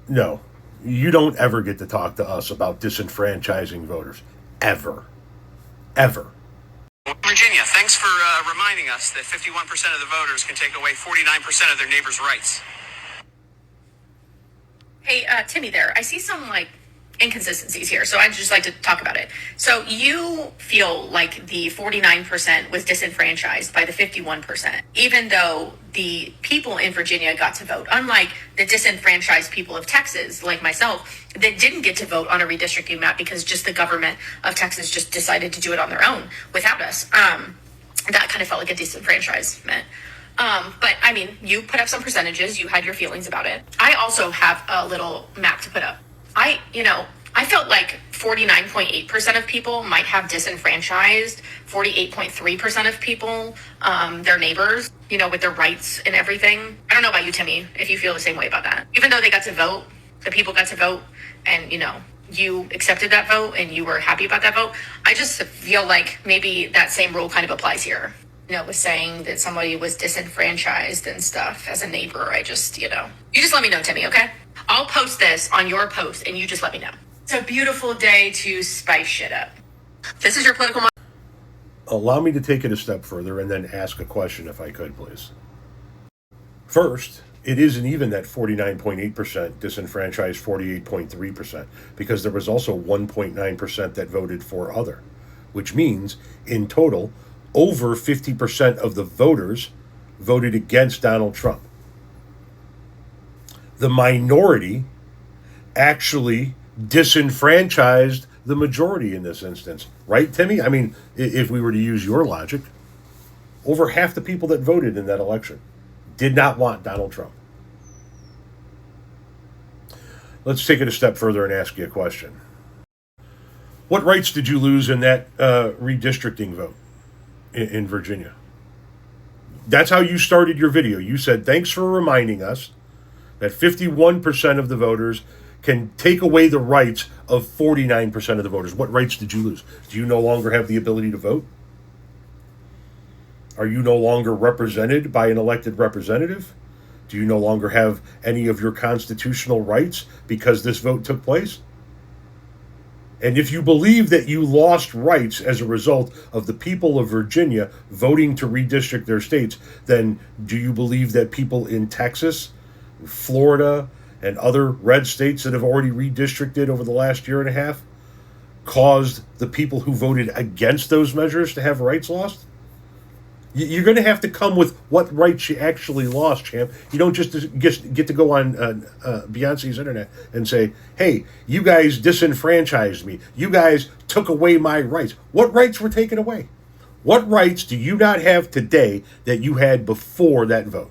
No, you don't ever get to talk to us about disenfranchising voters. Ever. Ever. Virginia, thanks for reminding us that 51% of the voters can take away 49% of their neighbors' rights. Hey, Timmy there. I see some, inconsistencies here, so I'd just like to talk about it. So you feel like the 49% was disenfranchised by the 51%, even though the people in Virginia got to vote, unlike the disenfranchised people of Texas, like myself, that didn't get to vote on a redistricting map because just the government of Texas just decided to do it on their own without us. That kind of felt like a disenfranchisement. But I mean, you put up some percentages, you had your feelings about it. I also have a little map to put up. I felt like 49.8% of people might have disenfranchised 48.3% of people, their neighbors, with their rights and everything. I don't know about you, Timmy, if you feel the same way about that. Even though they got to vote, the people got to vote, and, you accepted that vote and you were happy about that vote. I just feel like maybe that same rule kind of applies here. Was saying that somebody was disenfranchised and stuff as a neighbor. You just let me know, Timmy, okay? I'll post this on your post and you just let me know. It's a beautiful day to spice shit up. This is your political... Allow me to take it a step further and then ask a question if I could, please. First, it isn't even that 49.8% disenfranchised 48.3%, because there was also 1.9% that voted for other, which means in total, over 50% of the voters voted against Donald Trump. The minority actually disenfranchised the majority in this instance. Right, Timmy? I mean, if we were to use your logic, over half the people that voted in that election did not want Donald Trump. Let's take it a step further and ask you a question. What rights did you lose in that redistricting vote in Virginia? That's how you started your video. You said, thanks for reminding us that 51% of the voters can take away the rights of 49% of the voters. What rights did you lose? Do you no longer have the ability to vote? Are you no longer represented by an elected representative? Do you no longer have any of your constitutional rights because this vote took place? And if you believe that you lost rights as a result of the people of Virginia voting to redistrict their states, then do you believe that people in Texas, Florida, and other red states that have already redistricted over the last year and a half caused the people who voted against those measures to have rights lost? You're going to have to come with what rights you actually lost, champ. You don't just get to go on Beyonce's internet and say, hey, you guys disenfranchised me. You guys took away my rights. What rights were taken away? What rights do you not have today that you had before that vote?